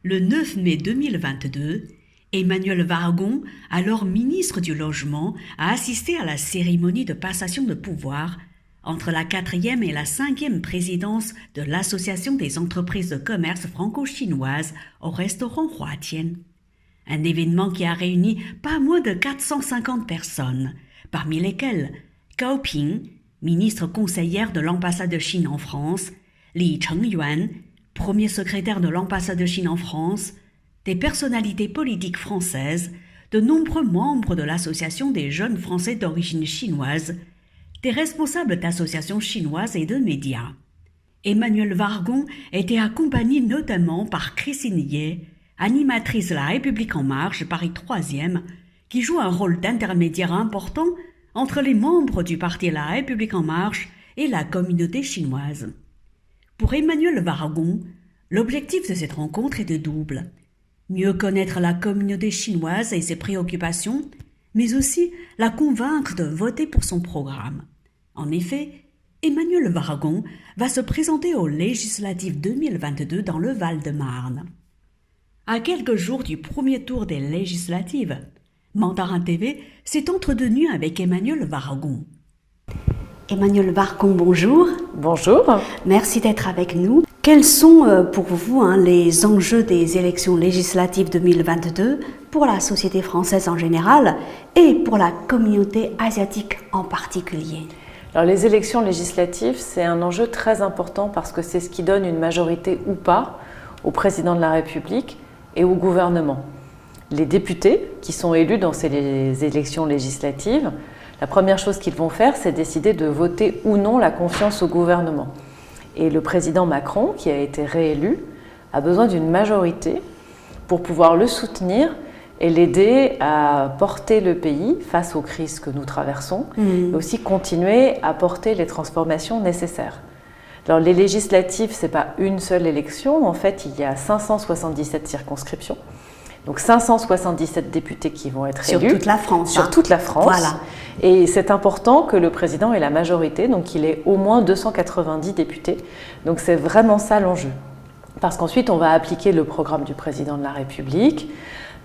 Le 9 mai 2022, Emmanuel Vargon, alors ministre du Logement, a assisté à la cérémonie de passation de pouvoir entre la 4e et la 5e présidence de l'Association des entreprises de commerce franco-chinoises au restaurant Huatien. Un événement qui a réuni pas moins de 450 personnes, parmi lesquelles Gao Ping, ministre conseillère de l'ambassade de Chine en France, Li Chengyuan, premier secrétaire de l'ambassade de Chine en France, des personnalités politiques françaises, de nombreux membres de l'Association des jeunes Français d'origine chinoise, des responsables d'associations chinoises et de médias. Emmanuel Vargon était accompagné notamment par Christine Ye, animatrice de La République En Marche, Paris 3e, qui joue un rôle d'intermédiaire important entre les membres du parti La République En Marche et la communauté chinoise. Pour Emmanuel Vargon, l'objectif de cette rencontre est de double. Mieux connaître la communauté chinoise et ses préoccupations, mais aussi la convaincre de voter pour son programme. En effet, Emmanuel Vargon va se présenter aux législatives 2022 dans le Val-de-Marne. À quelques jours du premier tour des législatives, Mandarin TV s'est entretenu avec Emmanuel Vargon. Emmanuel Vargon, bonjour. Bonjour. Merci d'être avec nous. Quels sont pour vous les enjeux des élections législatives 2022 pour la société française en général et pour la communauté asiatique en particulier? Alors, les élections législatives, c'est un enjeu très important parce que c'est ce qui donne une majorité ou pas au président de la République et au gouvernement. Les députés qui sont élus dans ces élections législatives, la première chose qu'ils vont faire, c'est décider de voter ou non la confiance au gouvernement. Et le président Macron, qui a été réélu, a besoin d'une majorité pour pouvoir le soutenir et l'aider à porter le pays face aux crises que nous traversons, et aussi continuer à porter les transformations nécessaires. Alors, les législatives, ce n'est pas une seule élection. En fait, il y a 577 circonscriptions. Donc 577 députés qui vont être élus. Sur toute la France. Sur toute la France. Voilà. Et c'est important que le président ait la majorité, donc qu'il ait au moins 290 députés. Donc c'est vraiment ça l'enjeu. Parce qu'ensuite, on va appliquer le programme du président de la République,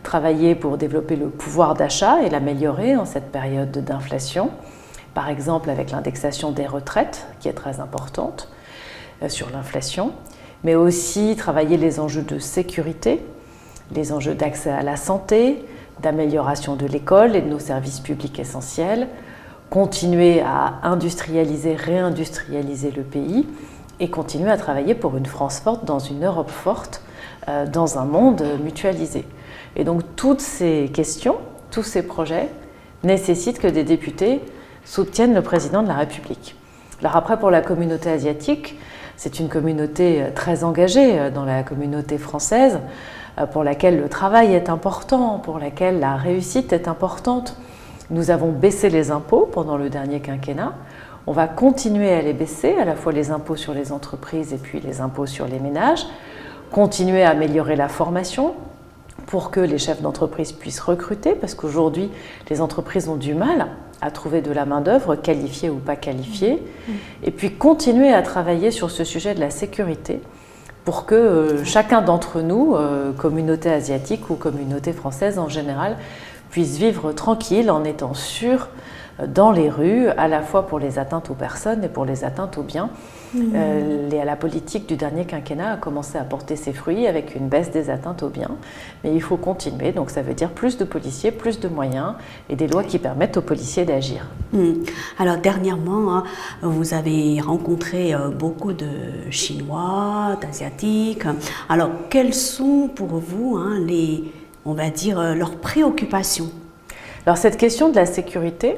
travailler pour développer le pouvoir d'achat et l'améliorer en cette période d'inflation. Par exemple, avec l'indexation des retraites, qui est très importante sur l'inflation. Mais aussi travailler les enjeux de sécurité, les enjeux d'accès à la santé, d'amélioration de l'école et de nos services publics essentiels, continuer à industrialiser, réindustrialiser le pays et continuer à travailler pour une France forte dans une Europe forte, dans un monde mutualisé. Et donc toutes ces questions, tous ces projets nécessitent que des députés soutiennent le président de la République. Alors après, pour la communauté asiatique, c'est une communauté très engagée dans la communauté française, pour laquelle le travail est important, pour laquelle la réussite est importante. Nous avons baissé les impôts pendant le dernier quinquennat. On va continuer à les baisser, à la fois les impôts sur les entreprises et puis les impôts sur les ménages. Continuer à améliorer la formation pour que les chefs d'entreprise puissent recruter, parce qu'aujourd'hui, les entreprises ont du mal à trouver de la main-d'œuvre, qualifiée ou pas qualifiée. Et puis continuer à travailler sur ce sujet de la sécurité, pour que chacun d'entre nous, communauté asiatique ou communauté française en général, puisse vivre tranquille en étant sûr dans les rues, à la fois pour les atteintes aux personnes et pour les atteintes aux biens. La politique du dernier quinquennat a commencé à porter ses fruits avec une baisse des atteintes aux biens, mais il faut continuer, donc ça veut dire plus de policiers, plus de moyens et des lois qui permettent aux policiers d'agir. Alors dernièrement, vous avez rencontré beaucoup de Chinois, d'Asiatiques. Alors quelles sont pour vous leurs préoccupations? Alors cette question de la sécurité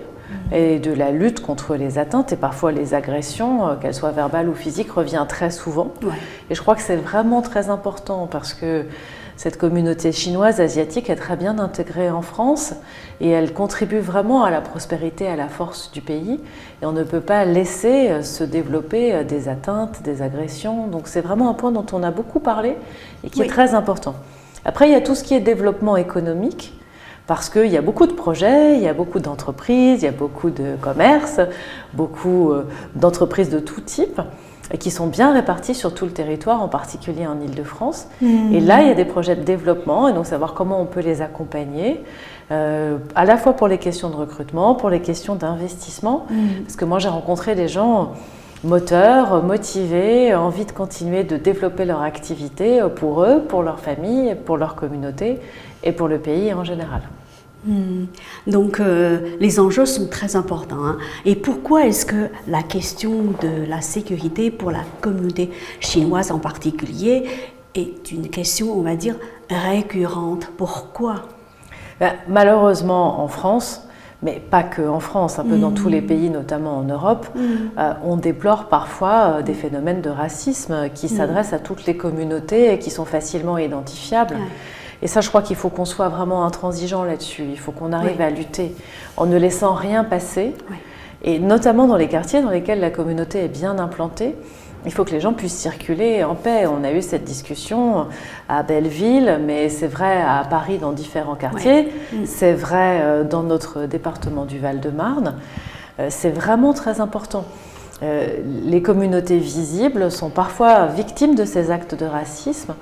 et de la lutte contre les atteintes et parfois les agressions, qu'elles soient verbales ou physiques, revient très souvent. Ouais. Et je crois que c'est vraiment très important parce que cette communauté chinoise, asiatique est très bien intégrée en France et elle contribue vraiment à la prospérité, à la force du pays. Et on ne peut pas laisser se développer des atteintes, des agressions. Donc c'est vraiment un point dont on a beaucoup parlé et qui est très important. Après, il y a tout ce qui est développement économique. Parce qu'il y a beaucoup de projets, il y a beaucoup d'entreprises, il y a beaucoup de commerces, beaucoup d'entreprises de tout type. et qui sont bien répartis sur tout le territoire, en particulier en Île-de-France. Et là, il y a des projets de développement, et donc savoir comment on peut les accompagner, à la fois pour les questions de recrutement, pour les questions d'investissement, parce que moi j'ai rencontré des gens moteurs, motivés, envie de continuer de développer leur activité pour eux, pour leur famille, pour leur communauté et pour le pays en général. Donc les enjeux sont très importants. Hein. Et pourquoi est-ce que la question de la sécurité pour la communauté chinoise en particulier est une question, on va dire, récurrente? Pourquoi? Malheureusement en France, mais pas que en France, un peu dans tous les pays, notamment en Europe, on déplore parfois des phénomènes de racisme qui s'adressent à toutes les communautés et qui sont facilement identifiables. Et ça, je crois qu'il faut qu'on soit vraiment intransigeant là-dessus. Il faut qu'on arrive à lutter en ne laissant rien passer. Et notamment dans les quartiers dans lesquels la communauté est bien implantée, il faut que les gens puissent circuler en paix. On a eu cette discussion à Belleville, mais c'est vrai à Paris dans différents quartiers. C'est vrai dans notre département du Val-de-Marne. C'est vraiment très important. Les communautés visibles sont parfois victimes de ces actes de racisme,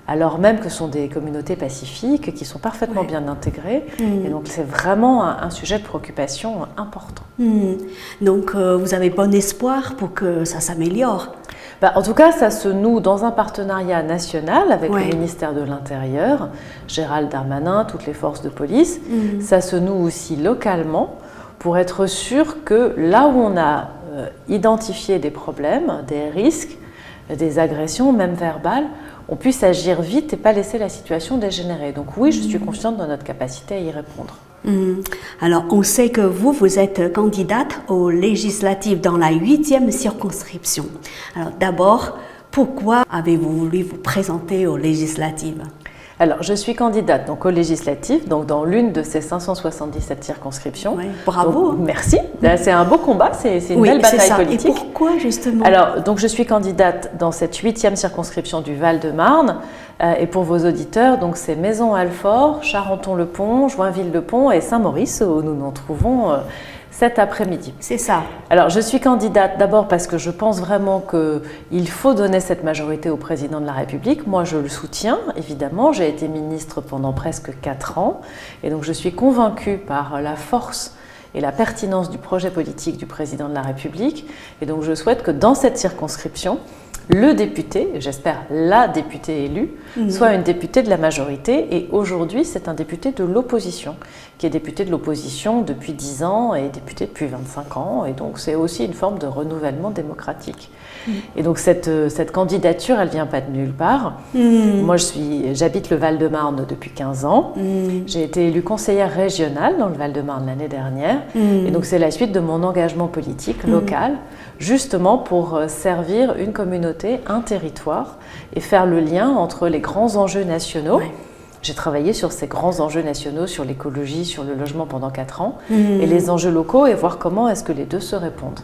alors même que ce sont des communautés pacifiques qui sont parfaitement bien intégrées. Et donc c'est vraiment un sujet de préoccupation important. Donc vous avez bon espoir pour que ça s'améliore? En tout cas, ça se noue dans un partenariat national avec le ministère de l'Intérieur, Gérald Darmanin, toutes les forces de police. Ça se noue aussi localement pour être sûr que là où on a identifié des problèmes, des risques, des agressions, même verbales, on puisse agir vite et pas laisser la situation dégénérer. Donc oui, je suis confiante dans notre capacité à y répondre. Alors, on sait que vous êtes candidate aux législatives dans la 8e circonscription. Alors d'abord, pourquoi avez-vous voulu vous présenter aux législatives? Alors, je suis candidate donc, aux législatives, donc dans l'une de ces 577 circonscriptions. Bravo. Donc, merci. C'est un beau combat, c'est une belle bataille politique. Et pourquoi justement? Alors, donc, je suis candidate dans cette 8e circonscription du Val-de-Marne. Et pour vos auditeurs, donc c'est Maisons-Alfort, Charenton-le-Pont, Joinville-le-Pont et Saint-Maurice où nous nous trouvons cet après-midi. C'est ça. Alors, je suis candidate d'abord parce que je pense vraiment qu'il faut donner cette majorité au président de la République. Moi, je le soutiens, évidemment. J'ai été ministre pendant presque 4 ans. Et donc, je suis convaincue par la force et la pertinence du projet politique du président de la République. Et donc, je souhaite que dans cette circonscription, le député, j'espère la députée élue, soit une députée de la majorité. Et aujourd'hui, c'est un député de l'opposition, qui est député de l'opposition depuis 10 ans et député depuis 25 ans. Et donc, c'est aussi une forme de renouvellement démocratique. Et donc, cette candidature, elle ne vient pas de nulle part. Moi, j'habite le Val-de-Marne depuis 15 ans. J'ai été élue conseillère régionale dans le Val-de-Marne l'année dernière. Et donc, c'est la suite de mon engagement politique local, justement pour servir une communauté, un territoire, et faire le lien entre les grands enjeux nationaux. J'ai travaillé sur ces grands enjeux nationaux, sur l'écologie, sur le logement pendant 4 ans, et les enjeux locaux, et voir comment est-ce que les deux se répondent.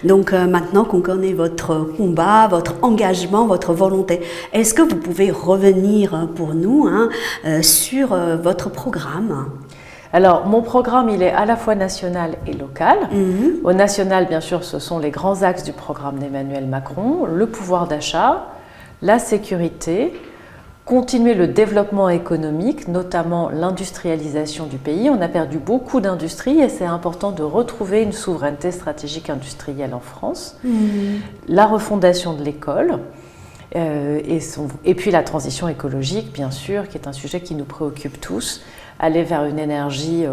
Donc maintenant qu'on connaît votre combat, votre engagement, votre volonté, est-ce que vous pouvez revenir pour nous sur votre programme? Alors, mon programme, il est à la fois national et local. Au national, bien sûr, ce sont les grands axes du programme d'Emmanuel Macron, le pouvoir d'achat, la sécurité, continuer le développement économique, notamment l'industrialisation du pays. On a perdu beaucoup d'industries et c'est important de retrouver une souveraineté stratégique industrielle en France. La refondation de l'école. Et puis la transition écologique, bien sûr, qui est un sujet qui nous préoccupe tous. Aller vers une énergie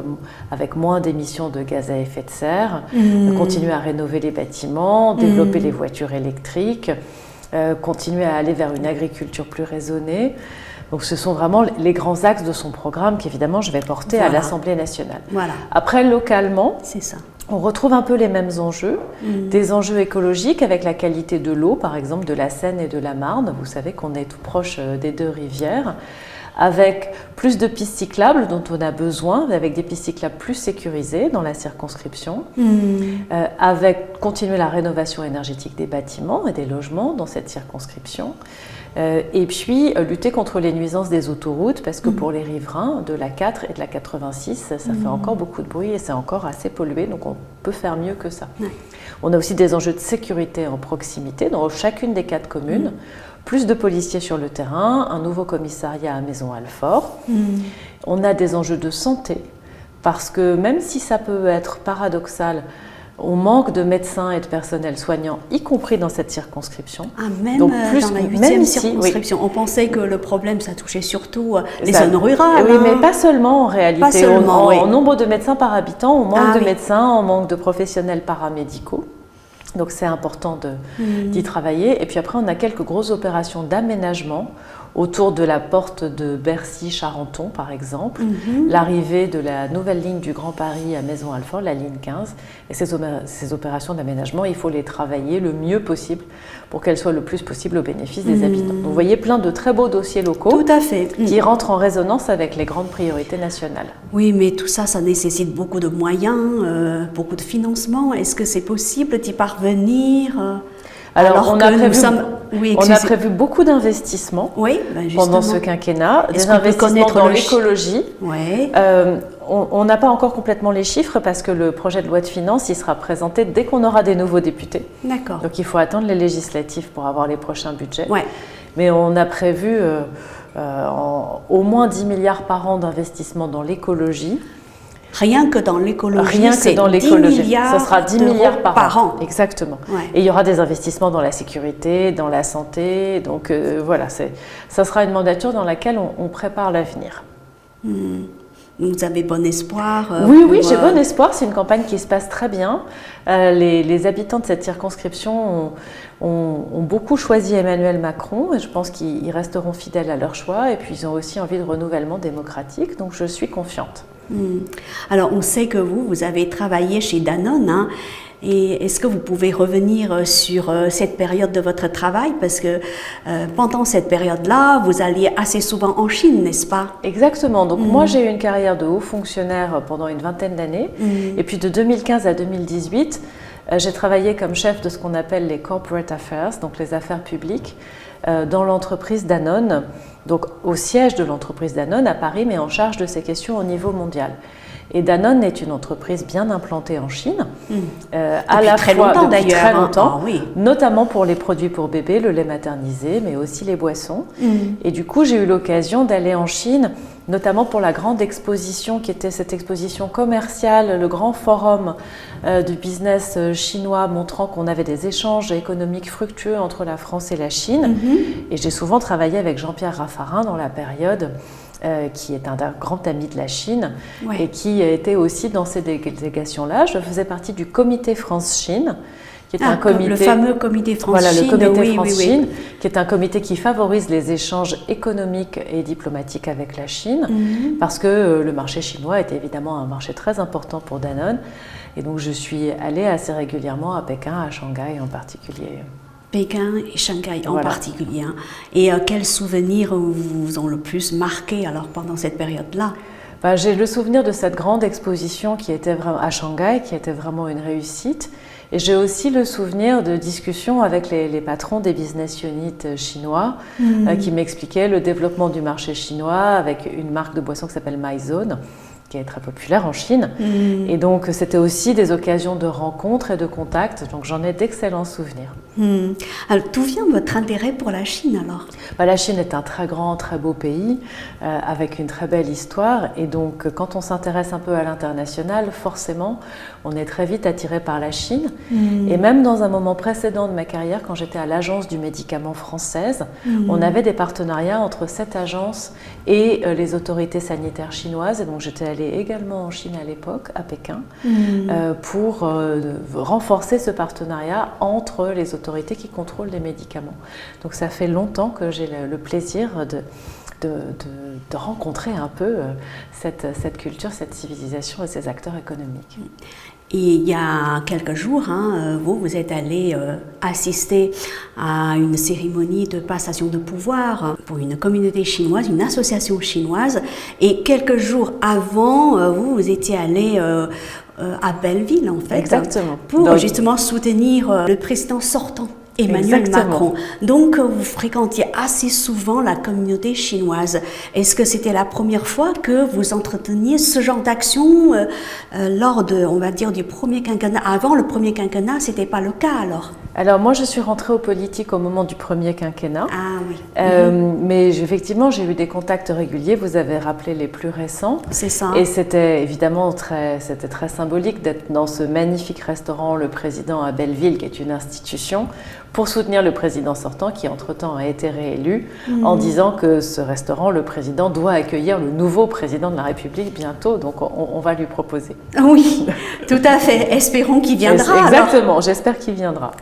avec moins d'émissions de gaz à effet de serre, continuer à rénover les bâtiments, développer les voitures électriques, continuer à aller vers une agriculture plus raisonnée. Donc ce sont vraiment les grands axes de son programme qu'évidemment je vais porter à l'Assemblée nationale. Après, localement, on retrouve un peu les mêmes enjeux, des enjeux écologiques avec la qualité de l'eau, par exemple de la Seine et de la Marne. Vous savez qu'on est tout proche des deux rivières, avec plus de pistes cyclables dont on a besoin, avec des pistes cyclables plus sécurisées dans la circonscription, avec continuer la rénovation énergétique des bâtiments et des logements dans cette circonscription, Et puis lutter contre les nuisances des autoroutes, parce que pour les riverains de la 4 et de la 86, ça fait encore beaucoup de bruit et c'est encore assez pollué, donc on peut faire mieux que ça. On a aussi des enjeux de sécurité en proximité dans chacune des 4 communes. Plus de policiers sur le terrain, un nouveau commissariat à Maisons-Alfort. On a des enjeux de santé, parce que même si ça peut être paradoxal, on manque de médecins et de personnel soignant, y compris dans cette circonscription. Même dans la 8e circonscription. On pensait que le problème, ça touchait surtout les zones rurales. Oui, mais pas seulement en réalité. Pas seulement, en nombre de médecins par habitant, on manque de médecins, on manque de professionnels paramédicaux. Donc c'est important d'y travailler. Et puis après, on a quelques grosses opérations d'aménagement autour de la porte de Bercy-Charenton, par exemple, l'arrivée de la nouvelle ligne du Grand Paris à Maisons-Alfort, la ligne 15. Et ces opérations d'aménagement, il faut les travailler le mieux possible pour qu'elles soient le plus possible au bénéfice des habitants. Donc vous voyez plein de très beaux dossiers locaux. Tout à fait. Qui rentrent en résonance avec les grandes priorités nationales. Oui, mais tout ça, ça nécessite beaucoup de moyens, beaucoup de financement. Est-ce que c'est possible d'y parvenir Alors on a prévu beaucoup d'investissements pendant ce quinquennat, des investissements dans l'écologie. On n'a pas encore complètement les chiffres parce que le projet de loi de finances, il sera présenté dès qu'on aura des nouveaux députés. D'accord. Donc il faut attendre les législatives pour avoir les prochains budgets. Mais on a prévu au moins 10 milliards par an d'investissements dans l'écologie. Rien que dans l'écologie, Rien que dans l'écologie. 10 milliards ce sera 10 milliards par an. Exactement. Et il y aura des investissements dans la sécurité, dans la santé. Donc voilà, ça sera une mandature dans laquelle on prépare l'avenir. Vous avez bon espoir Oui, j'ai bon espoir. C'est une campagne qui se passe très bien. Les habitants de cette circonscription ont beaucoup choisi Emmanuel Macron et je pense qu'ils resteront fidèles à leur choix. Et puis ils ont aussi envie de renouvellement démocratique. Donc je suis confiante. Alors on sait que vous avez travaillé chez Danone, hein, et est-ce que vous pouvez revenir sur cette période de votre travail, parce que pendant cette période-là, vous alliez assez souvent en Chine, n'est-ce pas? Exactement, donc moi j'ai eu une carrière de haut fonctionnaire pendant une vingtaine d'années, et puis de 2015 à 2018, j'ai travaillé comme chef de ce qu'on appelle les corporate affairs, donc les affaires publiques, dans l'entreprise Danone, donc au siège de l'entreprise Danone à Paris, mais en charge de ces questions au niveau mondial. Et Danone est une entreprise bien implantée en Chine, à la fois depuis très longtemps, notamment pour les produits pour bébés, le lait maternisé, mais aussi les boissons. Et du coup, j'ai eu l'occasion d'aller en Chine, notamment pour la grande exposition qui était cette exposition commerciale, le grand forum du business chinois, montrant qu'on avait des échanges économiques fructueux entre la France et la Chine. Et j'ai souvent travaillé avec Jean-Pierre Raffarin dans la période qui est un grand ami de la Chine et qui était aussi dans ces délégations-là. Je faisais partie du comité France-Chine, qui est un comité, le fameux comité France-Chine. Voilà, le comité France-Chine, qui est un comité qui favorise les échanges économiques et diplomatiques avec la Chine, parce que le marché chinois est évidemment un marché très important pour Danone. Et donc je suis allée assez régulièrement à Pékin, à Shanghai en particulier. Pékin et Shanghai en particulier. Et quels souvenirs vous ont le plus marqué alors pendant cette période-là? J'ai le souvenir de cette grande exposition qui était vraiment à Shanghai, qui était vraiment une réussite. Et j'ai aussi le souvenir de discussions avec les patrons des business units chinois qui m'expliquaient le développement du marché chinois avec une marque de boisson qui s'appelle Mizone, qui est très populaire en Chine. Et donc, c'était aussi des occasions de rencontres et de contacts. Donc, j'en ai d'excellents souvenirs. Alors, d'où vient votre intérêt pour la Chine, alors? La Chine est un très grand, très beau pays, avec une très belle histoire. Et donc, quand on s'intéresse un peu à l'international, forcément, on est très vite attiré par la Chine. Et même dans un moment précédent de ma carrière, quand j'étais à l'Agence du médicament française, on avait des partenariats entre cette agence et les autorités sanitaires chinoises. Et donc, j'étais allée également en Chine à l'époque, à Pékin, pour renforcer ce partenariat entre les autorités qui contrôlent les médicaments. Donc ça fait longtemps que j'ai le plaisir de rencontrer un peu cette culture, cette civilisation et ces acteurs économiques. Et il y a quelques jours, vous êtes allé assister à une cérémonie de passation de pouvoir pour une communauté chinoise, une association chinoise. Et quelques jours avant, vous étiez allé à Belleville, en fait. Exactement. Pour justement soutenir le président sortant. Emmanuel Exactement. Macron. Donc, vous fréquentiez assez souvent la communauté chinoise. Est-ce que c'était la première fois que vous entreteniez ce genre d'action lors de, on va dire, du premier quinquennat? Avant le premier quinquennat, c'était pas le cas alors? Alors moi, je suis rentrée aux politiques au moment du premier quinquennat. Ah oui. Mais effectivement, j'ai eu des contacts réguliers. Vous avez rappelé les plus récents. C'est ça. Et c'était évidemment très symbolique d'être dans ce magnifique restaurant Le Président à Belleville, qui est une institution, pour soutenir le président sortant, qui entre-temps a été réélu, en disant que ce restaurant, Le Président, doit accueillir le nouveau président de la République bientôt. Donc on va lui proposer. Oui, tout à fait. Espérons qu'il viendra. Exactement, j'espère qu'il viendra.